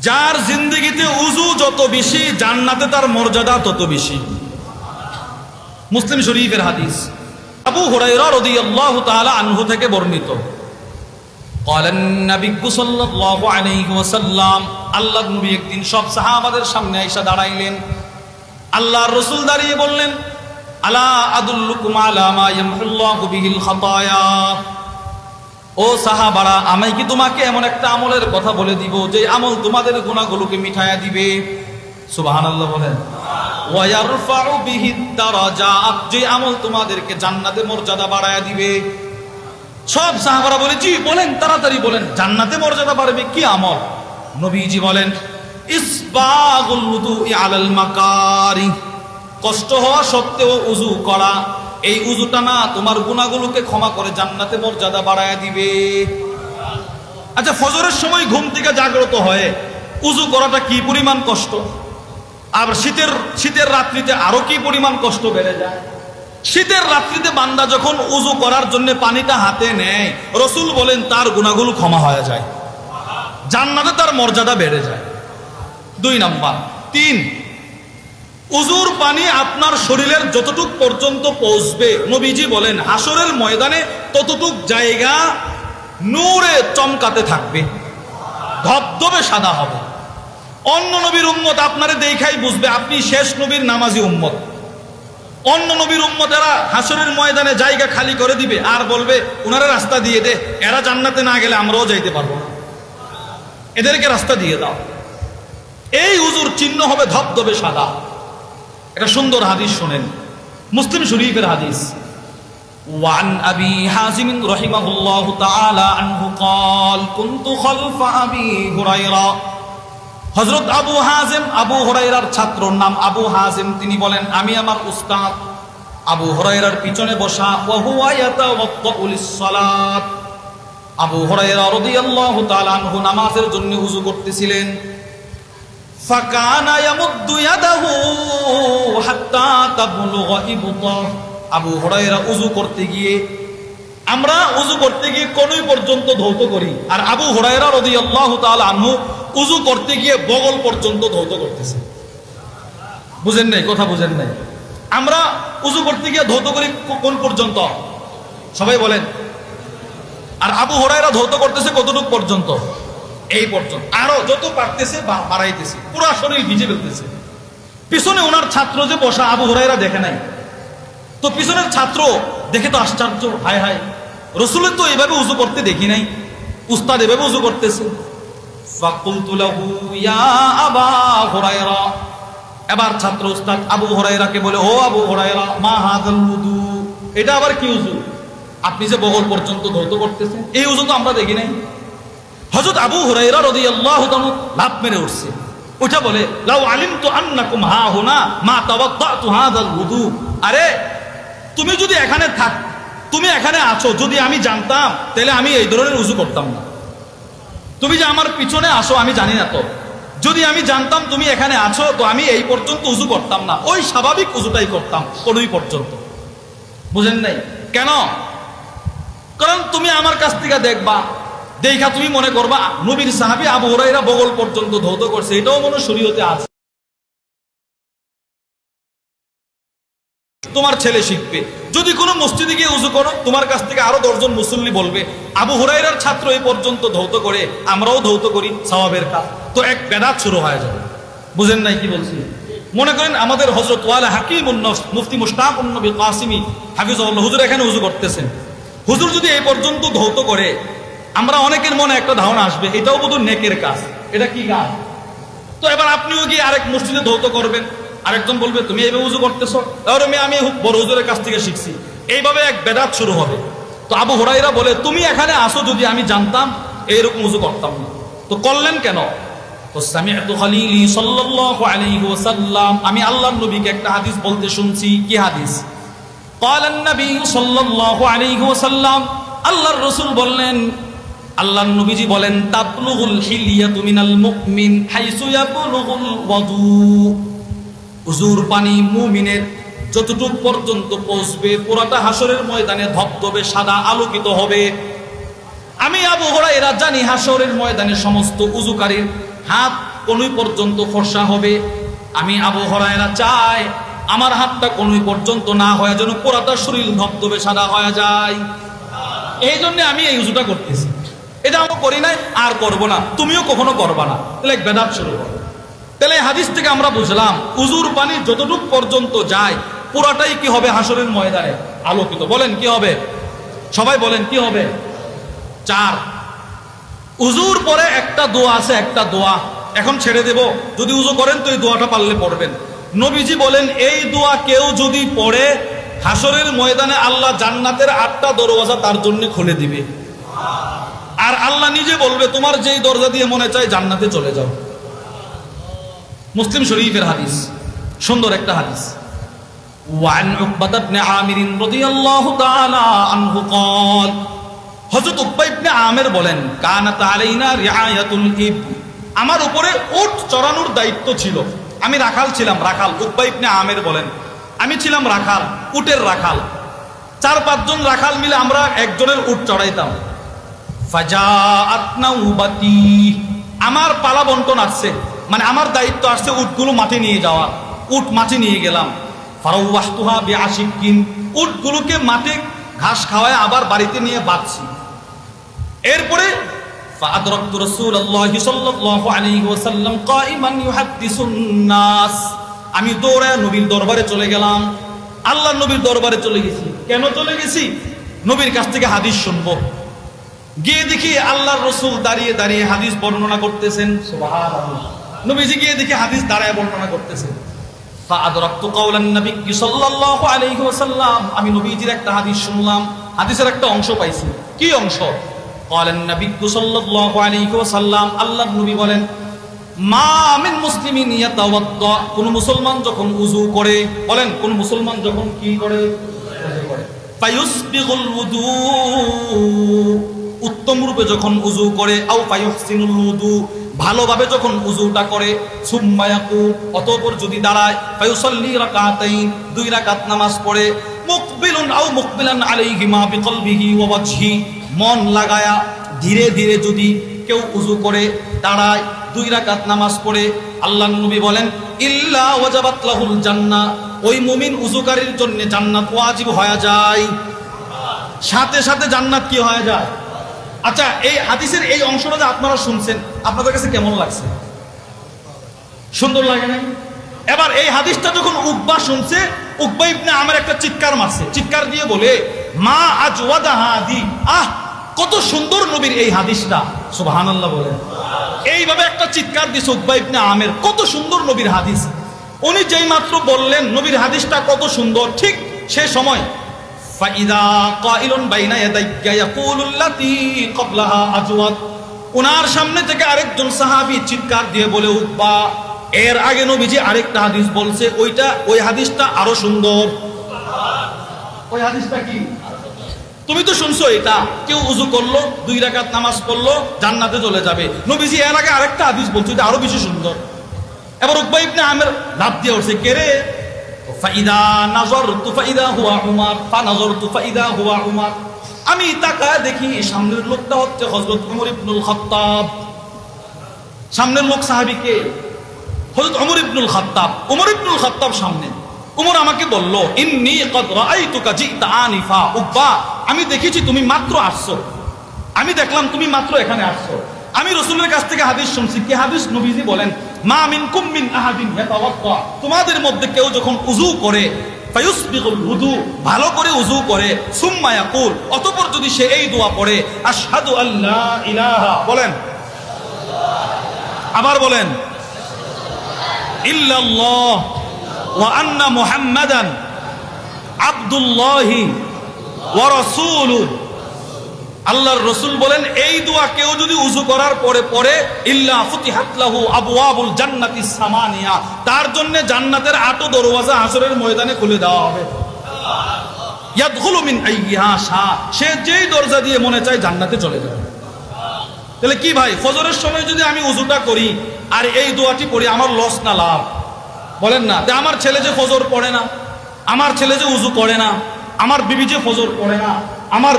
যার জিন্দেগিতে উজু যত বেশি, জান্নাতে তার মর্যাদা তত বেশি। মুসলিম শরীফের হাদিস, আবু হুরায়রা রাদিয়াল্লাহু তাআলা আনহু থেকে বর্ণিত। قال النبي صلى الله عليه وسلم, আল্লাহর নবী একদিন সব সাহাবাদের সামনে আইসা দাঁড়াইলেন। আল্লাহর রাসূল দাঁড়িয়ে বললেন, আলা আদুল্লুকুম আলা মা ইয়ামহুল্লাহু বিহিল খাতায়া। ও সাহাবারা, আমি কি তোমাকে এমন একটা আমলের কথা বলে দিব যে আমল তোমাদের গুনাহগুলোকে মিটায়া দিবে? সুবহানাল্লাহ বলেন। ওয়া ইয়ারফাউ বিহিদ দারাজাত, যে আমল তোমাদেরকে জান্নাতে মর্যাদা বাড়ায়া দিবে। সব সাহাবারা বলে, জি বলেন, তাড়াতাড়ি বলেন, জান্নাতে মর্যাদা বাড়বে কি আমল? নবীজি বলেন, ইসবাগুল উযুই আলাল মাকারি, কষ্ট হওয়া সত্ত্বেও উযু করা। এই উযুটা না তোমার গুনাহগুলোকে ক্ষমা করে জান্নাতে মর্যাদা বাড়ায়া দিবে। আচ্ছা, ফজরের সময় ঘুম থেকে জাগ্রত হয়ে উযু করাটা কি পরিমাণ কষ্ট, আর শীতের রাত্রিতে আরো কি পরিমাণ কষ্ট বেড়ে যায়। শীতের রাত্রিতে বান্দা যখন উযু করার জন্য পানিটা হাতে নেয়, রাসূল বলেন তার গুনাহগুলো ক্ষমা হয়ে যায়, জান্নাতে তার মর্যাদা বেড়ে যায়। 2 নাম্বার। 3, উযুর পানি আপনার শরীরের যতটুক পর্যন্ত পৌঁছবে, নবীজি বলেন হাসরের ময়দানে ততটুক জায়গা নূরে চমকাতে থাকবে, ধবধবে সাদা হবে। অন্য নবীর উম্মত আপনারে দেখাই বুঝবে আপনি শেষ নবীর নামাজি উম্মত। অন্য নবীর উম্মতেরা হাসরের ময়দানে জায়গা খালি করে দিবে আর বলবে, উনারা রাস্তা দিয়ে দে, এরা জান্নাতে না গেলে আমরাও যাইতে পারবো না, এদেরকে রাস্তা দিয়ে দাও। এই উযুর চিহ্ন হবে ধবধবে সাদা। একটা সুন্দর হাদিস শুনেন, মুসলিম শরীফের হাদিস। ওয়ান আবি হাজিম রাহিমাহুল্লাহু তাআলা আনহু قال كنت خلف ابي هريره। হযরত আবু হাজিম, আবু হুরায়রার ছাত্রর নাম আবু হাজিম, তিনি বলেন আমি আমার উস্তাদ আবু হুরায়রার পিছনে বসা। ওয়া হুয়া ইয়াতাওয়াক্কাউ লিস-সালাত, আবু হুরায়রা রাদিয়াল্লাহু তাআলা আনহু নামাজের জন্য ওযু করতেছিলেন। ফাকানা ইয়ামুদ্দু ইয়াদাহু হাত্তা তাবলুগা ইবতা। আবু হুরায়রা ওযু করতে গিয়ে, আমরা ওযু করতে গিয়ে কোনই পর্যন্ত ধৌত করি, আর আবু হুরায়রা রাদিয়াল্লাহু তাআলা আনহু ওযু করতে গিয়ে বগল পর্যন্ত ধৌত করতেছে। বুঝেন নাই? কথা বুঝেন নাই? আমরা ওযু করতে গিয়ে ধৌত করি কোন পর্যন্ত? সবাই বলেন। আর আবু হুরায়রা ধৌত করতেছে কতটুকু পর্যন্ত? এই পর্যন্ত। আরো যত পারতেছে বাড়াইতেছে, পুরো শরীর ভিজে ফেলতেছে। পিছনে ওনার ছাত্র যে বসা, আবু হুরায়রা দেখে নাই তো, পিছনের ছাত্র দেখে তো আশ্চর্য, হায় হায়, রাসূলের তো এইভাবে উযু করতে দেখি নাই, উস্তাদ এভাবে উযু করতেছে। ফাকুলতু লাহু ইয়া আবা হুরায়রা, এবার ছাত্র উস্তাদ আবু হুরায়রাকে বলে, ও আবু হুরায়রা, মা হাযাল উযু, এটা আবার কি উযু? আপনি যে বগল পর্যন্ত ধৌত করতেছেন, এই উযু তো আমরা দেখি নাই। হযরত আবু হুরায়রা রাদিয়াল্লাহু তাআলা লাফ মেরে উঠছে, ওটা বলে, লাউ আলিমতু আন্নাকুম হা হুনা মা তাওয়াক্কাতু হাযাল উযু। আরে তুমি যদি এখানে তুমি এখানে আছো, যদি আমি জানতাম তাহলে আমি এই ধরনের উযু করতাম না। তুমি যে আমার পিছনে আসো আমি জানি না তো, যদি আমি জানতাম তুমি এখানে আছো তো আমি এই পর্যন্ত উযু করতাম না, ওই স্বাভাবিক উযুটাই করতাম কোনই পর্যন্ত। বুঝেন নাই কেন? কারণ তুমি আমার কাছ থেকে দেখবা, দেখা তুমি মনে করবা নবীর সাহাবী আবু হুরায়রা বগল পর্যন্ত ধৌত করছে, এটাও মনে শরীয়তে আছে। তোমার ছেলে শিখবে, যদি কোনো মসজিদে গিয়ে উযু করো, তোমার কাছ থেকে আরো 10 জন মুসল্লি বলবে আবু হুরায়রার ছাত্র এই পর্যন্ত ধৌত করে, আমরাও ধৌত করি, সওয়াবের কাজ, তো এক বেদাত শুরু হয়ে যাবে। বুঝেন নাই কি বলছি? মনে করেন আমাদের হযরত ওয়ালা হাকিমুন নফস মুফতি মুশতাকুন নবী কাসিমি হাফিজাহুল্লাহ, হুজুর এখানে উযু করতেছেন, হুজুর যদি এই পর্যন্ত ধৌত করে, আমরা অনেকের মনে একটা ধারণা আসবে এটাও বোধহয় নেকের কাজ, এটা কি কাজ? তো এবার আপনিও গিয়ে আরেক মসজিদে ধৌত করবেন, আরেকজন বলবে তুমি এইভাবে উযু করতেছো, তাহলে আমি বড় হুজুরের কাছ থেকে শিখছি, এইভাবে এক বেদাত শুরু হবে। তো আবু হুরায়রা বলে, তুমি এখানে আসো, যদি আমি জানতাম এইরকম উযু করতাম না। তো করলেন কেন? তো সামি'তু খালিলি সাল্লাল্লাহু আলাইহি ওয়াসাল্লাম, আমি আল্লাহর নবীকে একটা হাদিস বলতে শুনছি। কি হাদিস? ক্বালান নবী সাল্লাল্লাহু আলাইহি ওয়াসাল্লাম, আল্লাহর রাসূল বললেন, আল্লাহর নবীজি বলেন, তাবলুগুল হিলিয়াতু মিনাল মুমিন হাইসু ইয়াবলুগুল ওয়াদু। উযুর পানি মুমিনের যতটুকু পর্যন্ত পৌঁছবে, পুরাটা হাসরের ময়দানে ধবধবে সাদা আলোকিত হবে। আমি আবু হুরায়রা জানি হাসরের ময়দানে সমস্ত উযুকারীর হাত কনুই পর্যন্ত ফর্সা হবে। আমি আবু হুরায়রা চাই আমার হাতটা কনুই পর্যন্ত না হয়, যেন পুরাটা শরীর ধবধবে সাদা হয়ে যায়। এই জন্য আমি এই উজুটা করতেছি। এটা আমরা করি নাই, আর করব না, তুমিও কখনো করবা না। তাহলে বেদাত শুরু করো। তাহলে হাদিস থেকে আমরা বুঝলাম উজুর পানি যতটুকু পর্যন্ত যায় পুরাটাই কি হবে? হাসরের ময়দানে আলোকিত। বলেন কি হবে? সবাই বলেন কি হবে? 4, উজুর পরে একটা দোয়া আছে, একটা দোয়া এখন ছেড়ে দেব। যদি উজু করেন তো এই দোয়াটা পারলে পড়বেন। নবীজি বলেন এই দোয়া কেউ যদি পড়ে হাসরের ময়দানে আল্লাহ জান্নাতের 8টা দরওয়াজা তার জন্য খুলে দিবে। আর আল্লাহ নিজে বলবে তোমার যেই দরজা দিয়ে মনে চায় জান্নাতে চলে যাও। মুসলিম শরীফের হাদিস, সুন্দর একটা হাদিস। ওয়ান উকবাহ ইবনে আমির রাদিয়াল্লাহু তাআলা আনহু قال হযরত উকবা ইবনে আমির বলেন কানাত আলাইনা রিআয়াতুল ইব, আমার উপরে উট চড়ানোর দায়িত্ব ছিল। আমি রাখাল ছিলাম, রাখাল। উকবা ইবনে আমির বলেন আমি ছিলাম রাখাল, উটের রাখাল। 4-5 জন রাখাল মিলে আমরা একজনের উট চড়াইতাম। ফাজাআত নাওবাতি, আমার পালা বন্টন আসছে, মানে আমার দায়িত্ব আসছে উটগুলো মাঠে নিয়ে যাওয়া। উট মাঠে নিয়ে গেলাম। ফারাওয়াহতুহা বিআশিকিন, উটগুলোকে মাঠে ঘাস খাওয়ায় আবার বাড়িতে নিয়ে বাঁধছি। এরপরে ফাআদরাকতু রাসূলুল্লাহি সাল্লাল্লাহু আলাইহি ওয়াসাল্লাম কাইমান ইউহাদ্দিসুন নাস, আমি দৌড়ায় নবীর দরবারে চলে গেলাম। আল্লাহর নবীর দরবারে চলে গেছি। কেন চলে গেছি? নবীর কাছ থেকে হাদিস শুনবো। গিয়ে দেখি আল্লাহর রাসূল দাঁড়িয়ে দাঁড়িয়ে হাদিস বর্ণনা করতেছেন। সুবহানাল্লাহ। নবীজি গিয়ে দেখি হাদিস দাঁড়ায় বর্ণনা করতেছেন। ফাআদরাকতু কাওলান নবী সাল্লাল্লাহু আলাইহি ওয়াসাল্লাম, আমি নবীজির একটা হাদিস শুনলাম। হাদিসের একটা অংশ পাইছি। কি অংশ? ক্বালান নবী সাল্লাল্লাহু আলাইহি ওয়াসাল্লাম, আল্লাহর নবী বলেন মা মিন মুসলিমিন ইয়াতাওয়াদ্দা, কোন মুসলমান যখন ওযু করে, বলেন কোন মুসলমান যখন কি করে? ওযু করে। ফায়ুসবিগুল ওযু, উত্তম রূপে যখন ওযু করে, আও ফায়ুহসিনুল ওযু, ভালোভাবে যখন ওযুটা করে, সুম্মা ইয়াকুম, অতঃপর যদি দাঁড়ায়, ফায়ুসাল্লি রাকাতাইন, 2 রাকাত নামাজ পড়ে, মুকবিলুন আও মুকবিলান আলাইহিমা বিকলবিহি ওয়া ওয়াজহি, মন লাগায়া ধীরে ধীরে যদি কেউ ওযু করে, দাঁড়ায়, 2 রাকাত নামাজ পড়ে, আল্লাহর নবী বলেন ইল্লা ওয়াজাবাত লাহুল জান্নাহ, ওই মুমিন ওযুকারীর জন্য জান্নাত ওয়াজিব হয়ে যায়। সাথে সাথে জান্নাত কি হয়ে যায়? আচ্ছা, এই হাদিসের এই অংশটা যে আপনারা শুনছেন, আপনাদের কাছে কেমন লাগছে? সুন্দর লাগে না? এবার এই হাদিসটা যখন উকবা শুনছে, উকবা ইবনে আমির একটা চিৎকার মারছে। চিৎকার দিয়ে বলে মা আজওয়াদা হাদি, আহ কত সুন্দর নবীর এই হাদিসটা। সুবহানাল্লাহ বলেন। এইভাবে একটা চিৎকার দিছে উকবা ইবনে আমির, কত সুন্দর নবীর হাদিস। উনি যেই মাত্র বললেন নবীর হাদিসটা কত সুন্দর, ঠিক সে সময় ফাইদা কাইলুন বাইনা ইয়াদাইয়া ইয়াকুলুল্লাতী ক্বাবলাহা আজওয়াদ, ওনার সামনে থেকে আরেকজন সাহাবী চিৎকার দিয়ে বলে উকবা, এর আগে নবীজি আরেকটা হাদিস বলছে, ওই হাদিসটা আরো সুন্দর। ওই হাদিসটা কি? তুমি তো শুনছো, এটা কেউ ওযু করলো, 2 রাকাত নামাজ পড়লো, জান্নাতে চলে যাবে। নবীজি এর আগে আরেকটা হাদিস বলছে, এটা আরো বেশি সুন্দর। এবার উকবা ইবনে আমির লাফ দিয়ে উঠছে, কে রে? ফাইদা নাযারতু ফাইদা হুয়া উমর, ফানাযারতু ফাইদা হুয়া উমর, আমি তাকায় দেখি সামনের লোকটা হচ্ছে হযরত ওমর ইবনুল খাত্তাব। সামনের লোক সাহাবী কে? হযরত ওমর ইবনুল খাত্তাব। ওমর ইবনুল খাত্তাব সামনে। ওমর আমাকে বলল ইন্নী ক্বাদ রাআইতুকা জিতা আনিফা, উকবা আমি দেখেছি তুমি মাত্র আসছো, আমি দেখলাম তুমি মাত্র এখানে আসছো। আমি রাসূলের কাছ থেকে হাদিস শুনছি। কি হাদিস? নবীজি বলেন মা মিনকুম মিন আহাদিন ইয়াতাওয়াদ্দা, তোমাদের মধ্যে কেউ যখন ওযু করে, ফায়ুসবিগুল ওযু, ভালো করে ওযু করে, সুম্মা ইয়াকুল, অতঃপর যদি সে এই দোয়া পড়ে আশহাদু আল্লা ইলাহা, বলেন আবার বলেন ইল্লাল্লাহ ওয়া আন্না মুহাম্মাদান আবদুল্লাহি ওয়া রাসূলুহু, আল্লাহর রাসূল বলেন এই দোয়া কেউ যদি ওযু করার পরে পড়ে, ইল্লা ফুতিহাত লাহু আবওয়াবুল জান্নাতিস সামানিয়া, তার জন্য জান্নাতের 8 দরওয়াজা হাসরের ময়দানে খুলে দেওয়া হবে। ইয়াদখুলু মিন আইয়িহা শা, সে যেই দরজা দিয়ে মনে চায় জান্নাতে চলে যাবে। তাহলে কি ভাই, ফজরের সময় যদি আমি ওযুটা করি আর এই দোয়াটি পড়ি, আমার লস না লাভ? বলেন না। আমার ছেলে যে ফজর পড়ে না, আমার ছেলে যে ওযু করে না, আমার বিবি যে ফজর পড়ে না, আমার